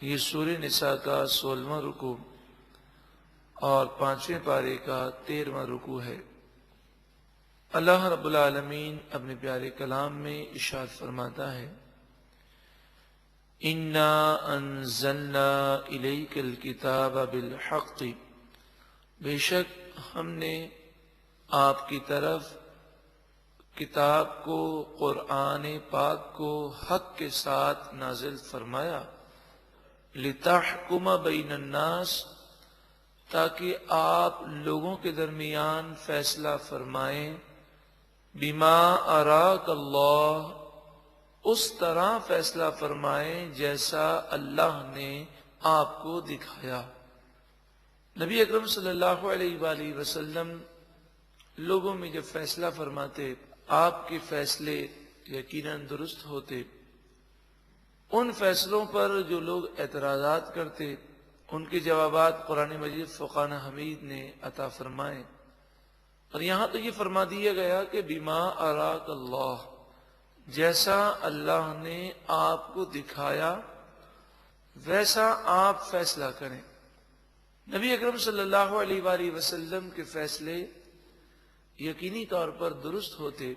یہ سورہ نساء کا 16واں رکوع اور 5ویں پارے کا 13واں رکوع ہے۔ اللہ رب العالمین اپنے پیارے کلام میں ارشاد فرماتا ہے، اِنَّا أَنزَلْنَا إِلَيْكَ الْكِتَابَ بِالْحَقِّ، بے شک ہم نے آپ کی طرف کتاب کو، قرآن پاک کو حق کے ساتھ نازل فرمایا، لِتَحْكُمَ بَيْنَ النَّاسِ، تاکہ آپ لوگوں کے درمیان فیصلہ فرمائیں، بِمَا أَرَاكَ اللَّهُ، اس طرح فیصلہ فرمائیں جیسا اللہ نے آپ کو دکھایا۔ نبی اکرم صلی اللہ علیہ وآلہ وسلم لوگوں میں جب فیصلہ فرماتے، آپ کے فیصلے یقیناً درست ہوتے۔ ان فیصلوں پر جو لوگ اعتراضات کرتے، ان کے جوابات قرآن مجید فرقان حمید نے عطا فرمائے، اور یہاں تو یہ فرما دیا گیا کہ بما اراک اللہ، جیسا اللہ نے آپ کو دکھایا ویسا آپ فیصلہ کریں۔ نبی اکرم صلی اللہ علیہ وآلہ وسلم کے فیصلے یقینی طور پر درست ہوتے۔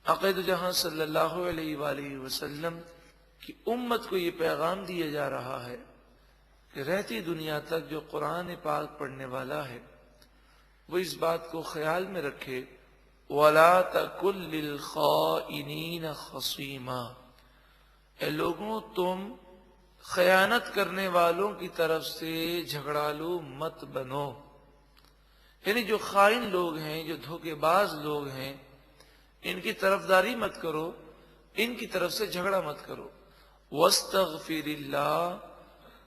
عقید جہاں صلی اللہ علیہ وآلہ وسلم کی امت کو یہ پیغام دیا جا رہا ہے کہ رہتی دنیا تک جو قرآن پاک پڑھنے والا ہے وہ اس بات کو خیال میں رکھے، وَلَا تَكُن لِّلْخَائِنِينَ خَصِيمًا، اے لوگوں تم خیانت کرنے والوں کی طرف سے جھگڑالو مت بنو، یعنی جو خائن لوگ ہیں، جو دھوکے باز لوگ ہیں، ان کی طرفداری مت کرو، ان کی طرف سے جھگڑا مت کرو۔ وَاسْتَغْفِرِ اللَّهَ،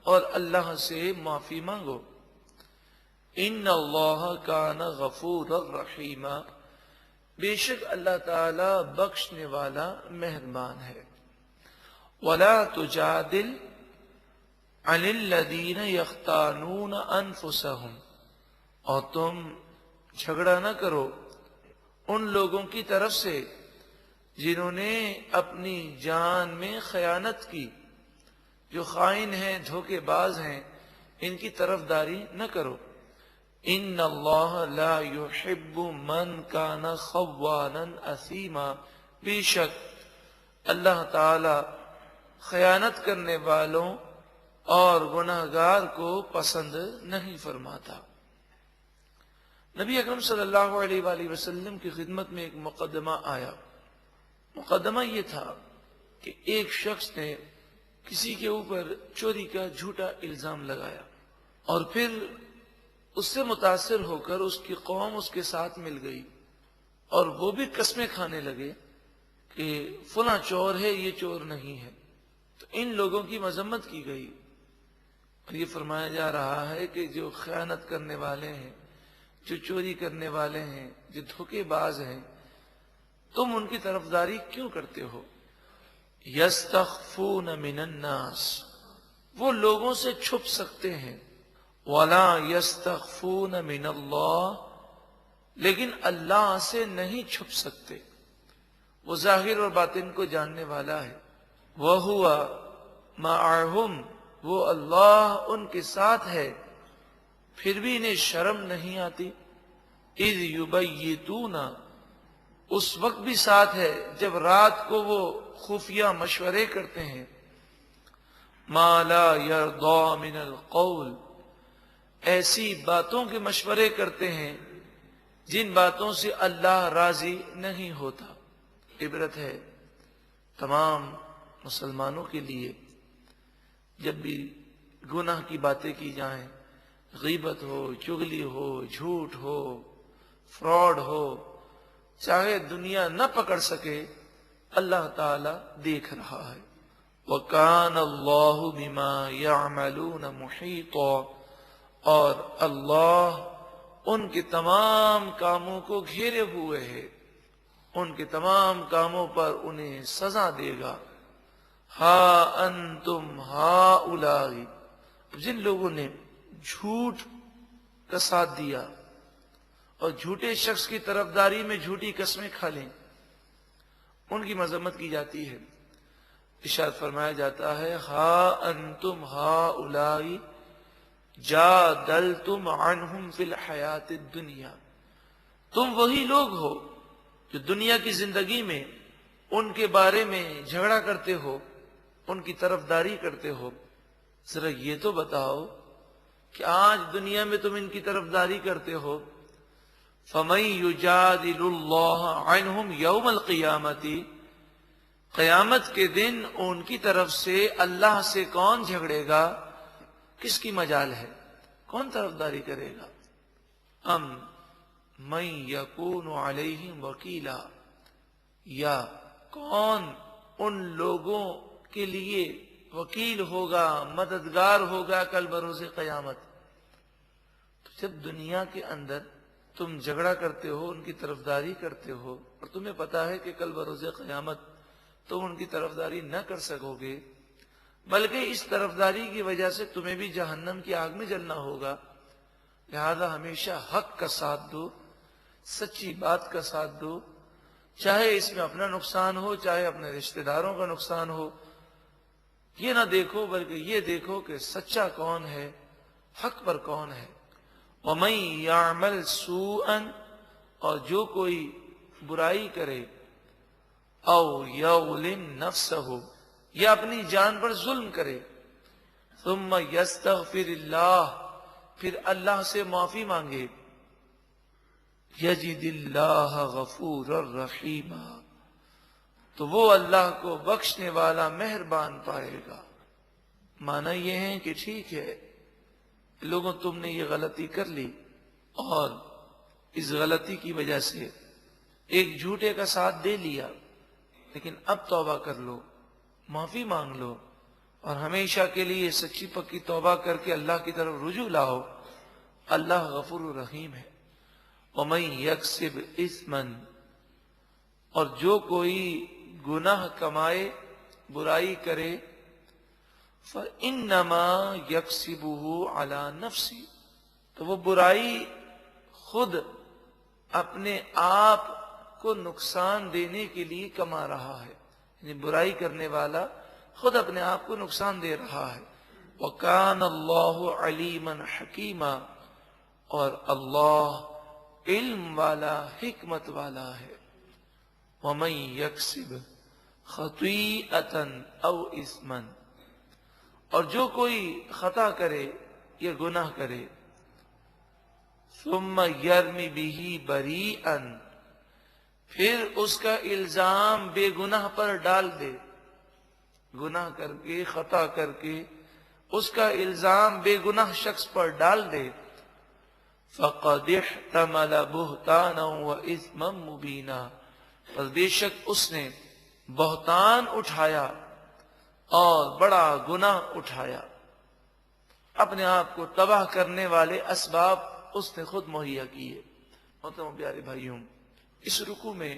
اور اللہ سے معافی مانگو۔ إِنَّ اللَّهَ كَانَ غَفُورًا رَحِيمًا، بے شک اللہ تعالی بخشنے والا مہربان ہے۔ وَلَا تُجَادِلْ عَنِ الَّذِينَ يَخْتَانُونَ أَنفُسَهُمْ، اور تم جھگڑا نہ کرو ان لوگوں کی طرف سے جنہوں نے اپنی جان میں خیانت کی، جو خائن ہیں، دھوکے باز ہیں، ان کی طرفداری نہ کرو۔ ان اللہ لا يحب من کان خوانا اثیما، بے شک اللہ تعالی خیانت کرنے والوں اور گناہگار کو پسند نہیں فرماتا۔ نبی اکرم صلی اللہ علیہ وآلہ وسلم کی خدمت میں ایک مقدمہ آیا۔ مقدمہ یہ تھا کہ ایک شخص نے کسی کے اوپر چوری کا جھوٹا الزام لگایا، اور پھر اس سے متاثر ہو کر اس کی قوم اس کے ساتھ مل گئی، اور وہ بھی قسمیں کھانے لگے کہ فلاں چور ہے، یہ چور نہیں ہے۔ تو ان لوگوں کی مذمت کی گئی، اور یہ فرمایا جا رہا ہے کہ جو خیانت کرنے والے ہیں، جو چوری کرنے والے ہیں، جو دھوکے باز ہیں، تم ان کی طرفداری کیوں کرتے ہو؟ یستخفون من الناس، وہ لوگوں سے چھپ سکتے ہیں، ولا یستخفون من اللہ، لیکن اللہ سے نہیں چھپ سکتے۔ وہ ظاہر اور باطن کو جاننے والا ہے۔ وَهُوَ مَعَهُمْ، وہ اللہ ان کے ساتھ ہے، پھر بھی انہیں شرم نہیں آتی۔ اِذْ يُبَيِّتُونَ، اس وقت بھی ساتھ ہے جب رات کو وہ خفیہ مشورے کرتے ہیں، مَا لَا يَرْضَى مِنَ الْقَوْلِ، ایسی باتوں کے مشورے کرتے ہیں جن باتوں سے اللہ راضی نہیں ہوتا۔ عبرت ہے تمام مسلمانوں کے لیے، جب بھی گناہ کی باتیں کی جائیں، غیبت ہو، چغلی ہو، جھوٹ ہو، فراڈ ہو، چاہے دنیا نہ پکڑ سکے، اللہ تعالی دیکھ رہا ہے۔ وَكَانَ اللَّهُ بِمَا يَعْمَلُونَ مُحِيطًا، اور اللہ ان کے تمام کاموں کو گھیرے ہوئے ہے، ان کے تمام کاموں پر انہیں سزا دے گا۔ ہا انتم ہؤلاء، جن لوگوں نے جھوٹ کا ساتھ دیا اور جھوٹے شخص کی طرفداری میں جھوٹی قسمیں کھا لیں، ان کی مذمت کی جاتی ہے۔ ارشاد فرمایا جاتا ہے ہا انتم ہؤلاء جادلتم عنہم فی الحیات الدنیا، تم وہی لوگ ہو جو دنیا کی زندگی میں ان کے بارے میں جھگڑا کرتے ہو، ان کی طرفداری کرتے ہو۔ ذرا یہ تو بتاؤ کہ آج دنیا میں تم ان کی طرفداری کرتے ہو، فَمَن يُجَادِلُ اللَّهَ عَنْهُمْ يَوْمَ الْقِيَامَةِ، قیامت کے دن ان کی طرف سے اللہ سے کون جھگڑے گا؟ کس کی مجال ہے؟ کون طرفداری کرے گا؟ ام من یکون علیہم وکیلا، یا کون ان لوگوں کے لیے وکیل ہوگا، مددگار ہوگا کل بروز قیامت۔ تو جب دنیا کے اندر تم جھگڑا کرتے ہو، ان کی طرفداری کرتے ہو، اور تمہیں پتا ہے کہ کل بروز قیامت تم ان کی طرفداری نہ کر سکو گے، بلکہ اس طرفداری کی وجہ سے تمہیں بھی جہنم کی آگ میں جلنا ہوگا، لہذا ہمیشہ حق کا ساتھ دو، سچی بات کا ساتھ دو، چاہے اس میں اپنا نقصان ہو، چاہے اپنے رشتہ داروں کا نقصان ہو۔ یہ نہ دیکھو بلکہ یہ دیکھو کہ سچا کون ہے، حق پر کون ہے۔ وَمَن يَعْمَلْ سُوءًا، اور جو کوئی برائی کرے، او یظلم نفسہ، یا اپنی جان پر ظلم کرے، ثم یستغفر اللہ، پھر اللہ سے معافی مانگے، یجد اللہ غفور الرحیم، تو وہ اللہ کو بخشنے والا مہربان پائے گا۔ معنی یہ ہے کہ ٹھیک ہے لوگوں تم نے یہ غلطی کر لی، اور اس غلطی کی وجہ سے ایک جھوٹے کا ساتھ دے لیا، لیکن اب توبہ کر لو، معافی مانگ لو، اور ہمیشہ کے لیے سچی پکی توبہ کر کے اللہ کی طرف رجوع لاؤ۔ اللہ غفور الرحیم ہے۔ وَمَن يَكْسِبْ إِثْمًا، اور جو کوئی گناہ کمائے، برائی کرے، فَإِنَّمَا يَكْسِبُهُ عَلَى نَفْسِهِ، تو وہ برائی خود اپنے آپ کو نقصان دینے کے لیے کما رہا ہے، یعنی برائی کرنے والا خود اپنے آپ کو نقصان دے رہا ہے۔ وَكَانَ اللَّهُ عَلِيمًا حَكِيمًا، اور اللہ علم والا، حکمت والا ہے۔ وَمَن يَكْسِبْ خَطِيئَةً أَوْ إِثْمًا، اور جو کوئی خطا کرے یا گناہ کرے، ثُمَّ يَرْمِ بِهِ بَرِيئًا، پھر اس کا الزام بے گناہ پر ڈال دے، گناہ کر کے، خطا کر کے اس کا الزام بے گناہ شخص پر ڈال دے، فَقَدِ احْتَمَلَ بُهْتَانًا وَإِثْمًا مُبِينًا، پس بے شک اس نے بہتان اٹھایا اور بڑا گناہ اٹھایا، اپنے آپ کو تباہ کرنے والے اسباب اس نے خود مہیا کیے۔ محترم پیارے بھائیوں، اس رکوع میں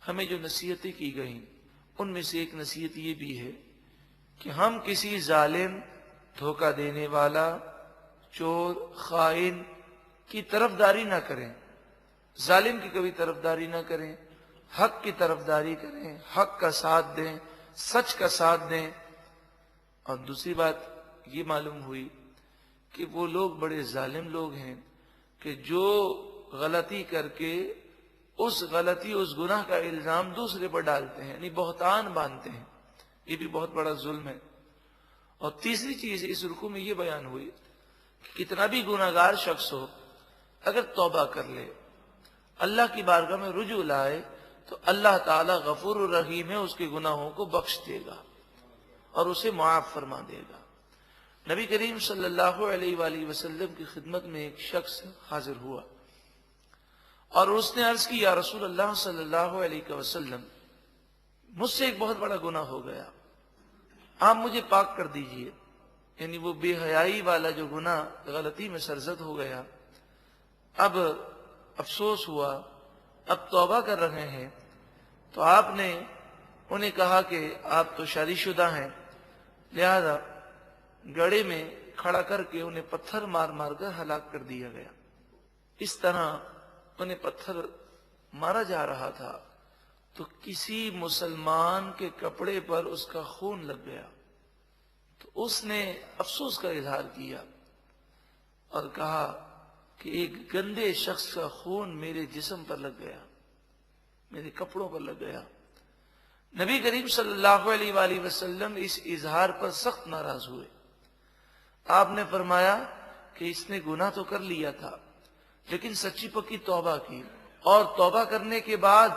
ہمیں جو نصیحتیں کی گئیں ان میں سے ایک نصیحت یہ بھی ہے کہ ہم کسی ظالم، دھوکہ دینے والا، چور، خائن کی طرفداری نہ کریں، ظالم کی کبھی طرفداری نہ کریں، حق کی طرفداری کریں، حق کا ساتھ دیں، سچ کا ساتھ دیں۔ اور دوسری بات یہ معلوم ہوئی کہ وہ لوگ بڑے ظالم لوگ ہیں کہ جو غلطی کر کے اس غلطی، اس گناہ کا الزام دوسرے پر ڈالتے ہیں، یعنی بہتان باندھتے ہیں، یہ بھی بہت بڑا ظلم ہے۔ اور تیسری چیز اس رکوع میں یہ بیان ہوئی کہ کتنا بھی گناہگار شخص ہو، اگر توبہ کر لے، اللہ کی بارگاہ میں رجوع لائے، تو اللہ تعالی غفور الرحیم ہے، اس کے گناہوں کو بخش دے گا اور اسے معاف فرما دے گا۔ نبی کریم صلی اللہ علیہ وآلہ وسلم کی خدمت میں ایک شخص حاضر ہوا اور اس نے عرض کی، یا رسول اللہ صلی اللہ علیہ وسلم، مجھ سے ایک بہت بڑا گناہ ہو گیا، آپ مجھے پاک کر دیجئے، یعنی وہ بے حیائی والا جو گناہ غلطی میں سرزد ہو گیا، اب افسوس ہوا، اب توبہ کر رہے ہیں۔ تو آپ نے انہیں کہا کہ آپ تو شادی شدہ ہیں، لہذا گڑھے میں کھڑا کر کے انہیں پتھر مار مار کر ہلاک کر دیا گیا۔ اس طرح انہیں پتھر مارا جا رہا تھا تو کسی مسلمان کے کپڑے پر اس کا خون لگ گیا تو اس نے افسوس کا اظہار کیا اور کہا کہ ایک گندے شخص کا خون میرے جسم پر لگ گیا، میرے کپڑوں پر لگ گیا۔ نبی کریم صلی اللہ علیہ وآلہ وسلم اس اظہار پر سخت ناراض ہوئے۔ آپ نے فرمایا کہ اس نے گناہ تو کر لیا تھا لیکن سچی پکی توبہ کی، اور توبہ کرنے کے بعد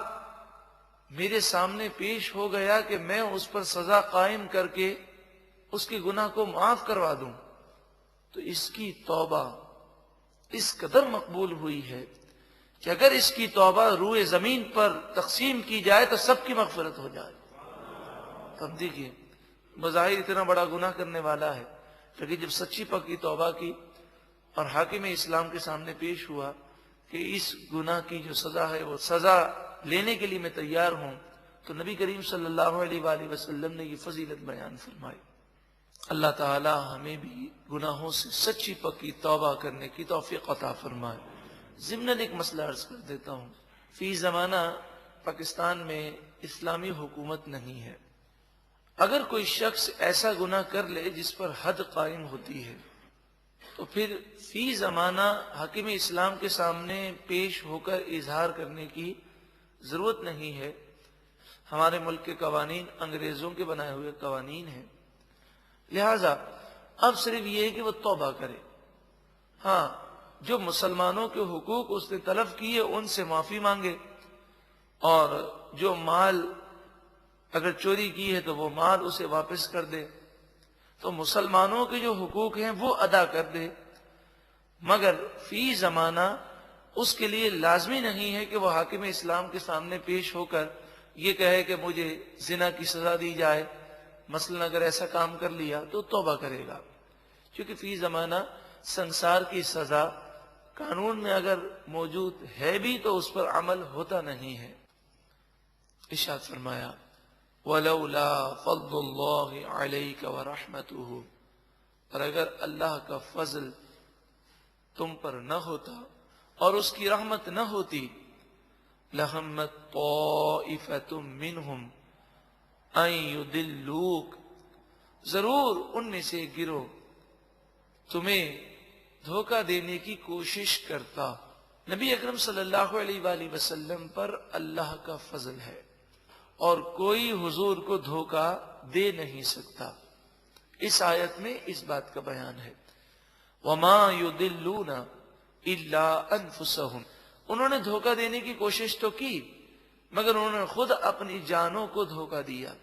میرے سامنے پیش ہو گیا کہ میں اس پر سزا قائم کر کے اس کے گناہ کو معاف کروا دوں، تو اس کی توبہ اس قدر مقبول ہوئی ہے کہ اگر اس کی توبہ روئے زمین پر تقسیم کی جائے تو سب کی مغفرت ہو جائے۔ تب دیکھیے بظاہر اتنا بڑا گناہ کرنے والا ہے، لیکن جب سچی پکی توبہ کی اور حاکم اسلام کے سامنے پیش ہوا کہ اس گناہ کی جو سزا ہے وہ سزا لینے کے لیے میں تیار ہوں، تو نبی کریم صلی اللہ علیہ وآلہ وسلم نے یہ فضیلت بیان فرمائی۔ اللہ تعالی ہمیں بھی گناہوں سے سچی پکی توبہ کرنے کی توفیق عطا فرمائے۔ ضمن ایک مسئلہ عرض کر دیتا ہوں۔ فی زمانہ پاکستان میں اسلامی حکومت نہیں ہے۔ اگر کوئی شخص ایسا گناہ کر لے جس پر حد قائم ہوتی ہے تو پھر فی زمانہ حاکم اسلام کے سامنے پیش ہو کر اظہار کرنے کی ضرورت نہیں ہے۔ ہمارے ملک کے قوانین انگریزوں کے بنائے ہوئے قوانین ہیں، لہذا اب صرف یہ ہے کہ وہ توبہ کرے۔ ہاں، جو مسلمانوں کے حقوق اس نے تلف کیے ان سے معافی مانگے، اور جو مال اگر چوری کی ہے تو وہ مال اسے واپس کر دے، تو مسلمانوں کے جو حقوق ہیں وہ ادا کر دے۔ مگر فی زمانہ اس کے لیے لازمی نہیں ہے کہ وہ حاکم اسلام کے سامنے پیش ہو کر یہ کہے کہ مجھے زنا کی سزا دی جائے۔ مثلا اگر ایسا کام کر لیا تو توبہ کرے گا، کیونکہ فی زمانہ سنسار کی سزا قانون میں اگر موجود ہے بھی تو اس پر عمل ہوتا نہیں ہے۔ ارشاد فرمایا وَلَوْلَا فَضْلُ اللَّهِ عَلَيْكَ وَرَحْمَتُهُ، اور اگر اللہ کا فضل تم پر نہ ہوتا اور اس کی رحمت نہ ہوتی، لَهَمَّتْ طَائِفَةٌ مِّنْهُمْ أَن يُضِلُّوكَ، ضرور ان میں سے گروہ تمہیں دھوکہ دینے کی کوشش کرتا۔ نبی اکرم صلی اللہ علیہ وآلہ وسلم پر اللہ کا فضل ہے اور کوئی حضور کو دھوکہ دے نہیں سکتا۔ اس آیت میں اس بات کا بیان ہے۔ وَمَا يُضِلُّونَ إِلَّا أَنفُسَهُمْ، انہوں نے دھوکہ دینے کی کوشش تو کی مگر انہوں نے خود اپنی جانوں کو دھوکہ دیا۔